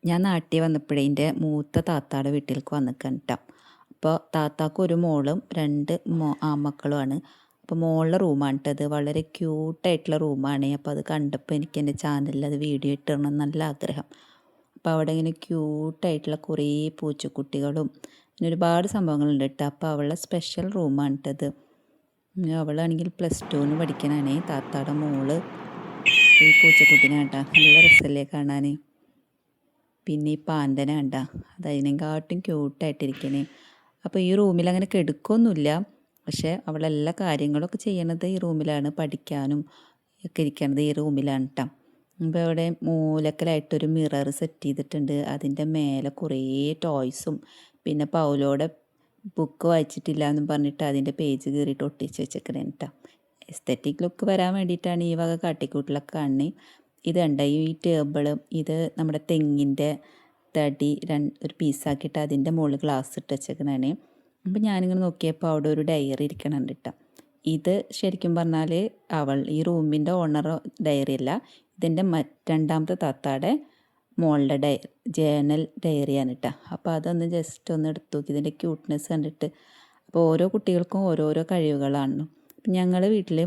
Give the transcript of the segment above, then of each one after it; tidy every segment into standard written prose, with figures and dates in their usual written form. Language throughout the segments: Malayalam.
ഞാൻ നാട്ടിൽ വന്നപ്പോഴേ എൻ്റെ മൂത്ത താത്താടെ വീട്ടിലേക്ക് വന്നിക്കാണ് കേട്ടോ. അപ്പോൾ താത്താക്ക് ഒരു മോളും രണ്ട് ആൺമക്കളുമാണ്. അപ്പോൾ മോളുടെ റൂമാണ് കേട്ടത്. വളരെ ക്യൂട്ടായിട്ടുള്ള റൂമാണ്. അപ്പോൾ അത് കണ്ടപ്പോൾ എനിക്ക് എൻ്റെ ചാനലിൽ അത് വീഡിയോ ഇട്ടിടണം നല്ല ആഗ്രഹം. അപ്പോൾ അവിടെ ഇങ്ങനെ ക്യൂട്ടായിട്ടുള്ള കുറേ പൂച്ചക്കുട്ടികളും പിന്നെ ഒരുപാട് സംഭവങ്ങളുണ്ട് കേട്ടോ. അപ്പോൾ അവളുടെ സ്പെഷ്യൽ റൂമാണ് കേട്ടത്. അവളാണെങ്കിൽ +2 പഠിക്കാനാണ്. താത്താടെ മോള് ഈ പൂച്ചക്കുട്ടീനെ കേട്ടോ. നല്ല രസമല്ലേ കാണാൻ. പിന്നെ ഈ പാന്തന കണ്ട അത് അതിനെക്കാട്ടും ക്യൂട്ടായിട്ടിരിക്കണേ. അപ്പോൾ ഈ റൂമിൽ അങ്ങനെ കിടക്കൊന്നുമില്ല, പക്ഷേ അവളെല്ലാ കാര്യങ്ങളൊക്കെ ചെയ്യണത് ഈ റൂമിലാണ്. പഠിക്കാനും ഒക്കെ ഇരിക്കണത് ഈ റൂമിലാണ് കേട്ടോ. അപ്പോൾ അവിടെ മൂലക്കലായിട്ടൊരു മിറർ സെറ്റ് ചെയ്തിട്ടുണ്ട്. അതിൻ്റെ മേലെ കുറേ ടോയ്സും പിന്നെ പൗലോടെ ബുക്ക് വായിച്ചിട്ടില്ല എന്നും പറഞ്ഞിട്ട് അതിൻ്റെ പേജ് കീറിയിട്ട് ഒട്ടിച്ച് വെച്ചേക്കണേ കേട്ടോ. എസ്തെറ്റിക് ലുക്ക് വരാൻ വേണ്ടിയിട്ടാണ് ഈ വക കാട്ടിക്കൂട്ടിലൊക്കെ കാണുന്നത്. ഇത് കണ്ട ഈ ടേബിള് ഇത് നമ്മുടെ തെങ്ങിൻ്റെ തടി ഒരു പീസാക്കിയിട്ട് അതിൻ്റെ മുകളിൽ ഗ്ലാസ് ഇട്ട് വെച്ചേക്കണേ. അപ്പോൾ ഞാനിങ്ങനെ നോക്കിയപ്പോൾ അവിടെ ഒരു ഡയറി ഇരിക്കണുണ്ട് കേട്ടോ. ഇത് ശരിക്കും പറഞ്ഞാൽ ഈ റൂമിൻ്റെ ഓണർ ഡയറി അല്ല, ഇതിൻ്റെ രണ്ടാമത്തെ താത്താടെ മോളുടെ ജേണൽ ഡയറിയാണ് കേട്ടോ. അപ്പോൾ അതൊന്ന് ജസ്റ്റ് ഒന്ന് എടുത്തു നോക്കി ഇതിൻ്റെ ക്യൂട്ട്നെസ് കണ്ടിട്ട്. അപ്പോൾ ഓരോ കുട്ടികൾക്കും ഓരോരോ കഴിവുകളാണ്. ഞങ്ങൾ വീട്ടിൽ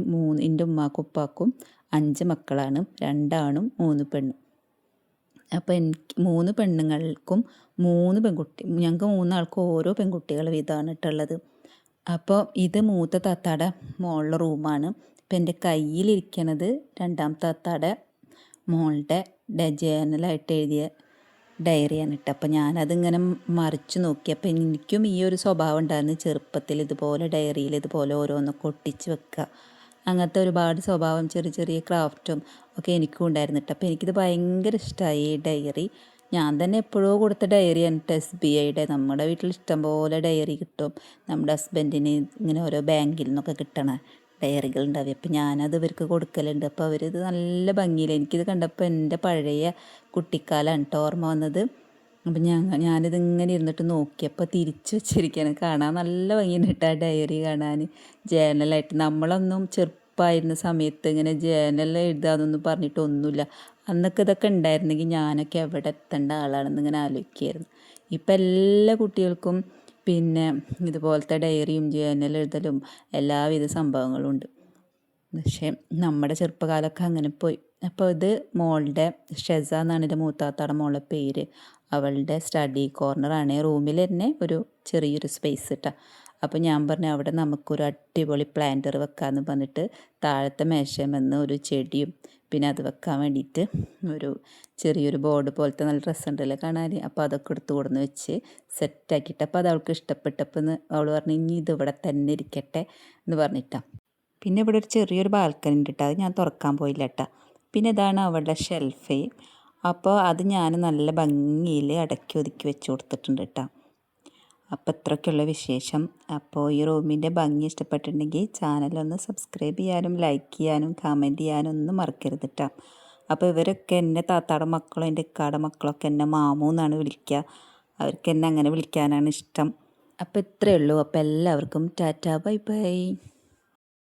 എൻ്റെ ഉമ്മാക്കും ഉപ്പാക്കും 5 മക്കളാണ്, 2 ആണും 3 പെണ്ണും. അപ്പോൾ എനിക്ക് 3 പെണ്ണുങ്ങൾക്കും 3 പെൺകുട്ടി, ഞങ്ങൾക്ക് 3 ആൾക്കും ഓരോ പെൺകുട്ടികൾ വീതമാണ് ഇട്ടുള്ളത്. അപ്പോൾ ഇത് മൂത്ത താത്താടെ മോളുടെ റൂമാണ്. ഇപ്പം എൻ്റെ കയ്യിലിരിക്കണത് രണ്ടാമത്തെ താത്താടെ മോളുടെ ജേണലായിട്ട് എഴുതിയ ഡയറിയാണ് ഇട്ട്. അപ്പോൾ ഞാനതിങ്ങനെ മറിച്ച് നോക്കി. അപ്പോൾ എനിക്കും ഈ ഒരു സ്വഭാവം ഉണ്ടായിരുന്നു ചെറുപ്പത്തിൽ, ഇതുപോലെ ഡയറിയിൽ ഇതുപോലെ ഓരോന്നൊക്കെ ഒട്ടിച്ച് വെക്കുക, അങ്ങനത്തെ ഒരുപാട് സ്വഭാവം, ചെറിയ ചെറിയ ക്രാഫ്റ്റും ഒക്കെ എനിക്കും ഉണ്ടായിരുന്നു കേട്ടോ. അപ്പോൾ എനിക്കിത് ഭയങ്കര ഇഷ്ടമായി ഈ ഡയറി. ഞാൻ തന്നെ എപ്പോഴോ കൊടുത്ത ഡയറിയാണ് SBIയുടെ. നമ്മുടെ വീട്ടിൽ ഇഷ്ടംപോലെ ഡയറി കിട്ടും. നമ്മുടെ ഹസ്ബൻഡിന് ഇങ്ങനെ ഓരോ ബാങ്കിൽ നിന്നൊക്കെ കിട്ടണ ഡയറികൾ ഉണ്ടാവും. അപ്പോൾ ഞാനത് ഇവർക്ക് കൊടുക്കലുണ്ട്. അപ്പോൾ അവരിത് നല്ല ഭംഗിയിൽ, എനിക്കിത് കണ്ടപ്പോൾ എൻ്റെ പഴയ കുട്ടിക്കാലമാണ് കേട്ടോ ഓർമ്മ വന്നത്. അപ്പം ഞാനിതിങ്ങനെ ഇരുന്നിട്ട് നോക്കിയപ്പോൾ തിരിച്ചു വെച്ചിരിക്കുകയാണ്. കാണാൻ നല്ല ഭംഗിയുണ്ട് കേട്ടോ ആ ഡയറി കാണാൻ. ജേണലായിട്ട് നമ്മളൊന്നും ചെറുപ്പമായിരുന്ന സമയത്ത് ഇങ്ങനെ ജേണൽ എഴുതാമെന്നൊന്നും പറഞ്ഞിട്ടൊന്നുമില്ല. അന്നൊക്കെ ഇതൊക്കെ ഉണ്ടായിരുന്നെങ്കിൽ ഞാനൊക്കെ എവിടെ എത്തേണ്ട ആളാണെന്ന് ഇങ്ങനെ ആലോചിക്കുകയായിരുന്നു. ഇപ്പം എല്ലാ കുട്ടികൾക്കും പിന്നെ ഇതുപോലത്തെ ഡയറിയും ജേണൽ എഴുതലും എല്ലാവിധ സംഭവങ്ങളും ഉണ്ട്. പക്ഷേ നമ്മുടെ ചെറുപ്പകാലമൊക്കെ അങ്ങനെ പോയി. അപ്പോൾ ഇത് മോളുടെ ഷെസ എന്നാണ് എൻ്റെ മൂത്താത്താടെ മോളുടെ പേര്. അവളുടെ സ്റ്റഡി കോർണറാണ്. റൂമിൽ തന്നെ ഒരു ചെറിയൊരു സ്പേസ് ഇട്ടാ. അപ്പോൾ ഞാൻ പറഞ്ഞു അവിടെ നമുക്കൊരു അടിപൊളി പ്ലാന്റർ വെക്കാമെന്ന് പറഞ്ഞിട്ട് താഴത്തെ മേശമെന്ന് ഒരു ചെടിയും പിന്നെ അത് വെക്കാൻ വേണ്ടിയിട്ട് ഒരു ചെറിയൊരു ബോർഡ് പോലത്തെ നല്ല രസമുണ്ടല്ലേ കാണാൻ. അപ്പോൾ അതൊക്കെ എടുത്ത് കൊടുന്ന് വെച്ച് സെറ്റാക്കിയിട്ട്, അപ്പോൾ അത് അവൾക്ക് ഇഷ്ടപ്പെട്ടപ്പോൾ അവൾ പറഞ്ഞു ഇനി ഇതിവിടെ തന്നെ ഇരിക്കട്ടെ എന്ന് പറഞ്ഞിട്ടാണ്. പിന്നെ ഇവിടെ ഒരു ചെറിയൊരു ബാൽക്കണി ഉണ്ട് കേട്ടോ. അത് ഞാൻ തുറക്കാൻ പോയില്ല കേട്ടോ. പിന്നെ ഇതാണ് അവളുടെ ഷെൽഫ്. അപ്പോൾ അത് ഞാൻ നല്ല ഭംഗിയിൽ അടക്കി ഒതുക്കി വെച്ച് കൊടുത്തിട്ടുണ്ട് കേട്ടോ. അപ്പോൾ ഇത്രയൊക്കെയുള്ള വിശേഷം. അപ്പോൾ ഈ റൂമിൻ്റെ ഭംഗി ഇഷ്ടപ്പെട്ടിട്ടുണ്ടെങ്കിൽ ചാനലൊന്ന് സബ്സ്ക്രൈബ് ചെയ്യാനും ലൈക്ക് ചെയ്യാനും കമൻറ്റ് ചെയ്യാനും ഒന്നും മറക്കരുത് കേട്ടോ. അപ്പോൾ ഇവരൊക്കെ എന്നെ താത്താടെ മക്കളും എൻ്റെ ഇക്കാടെ മക്കളൊക്കെ എന്നെ മാമു എന്നാണ് വിളിക്കുക. അവർക്ക് എന്നെ അങ്ങനെ വിളിക്കാനാണ് ഇഷ്ടം. അപ്പോൾ ഇത്രയേ ഉള്ളൂ. അപ്പോൾ എല്ലാവർക്കും ടാറ്റാ ബൈ ബൈ.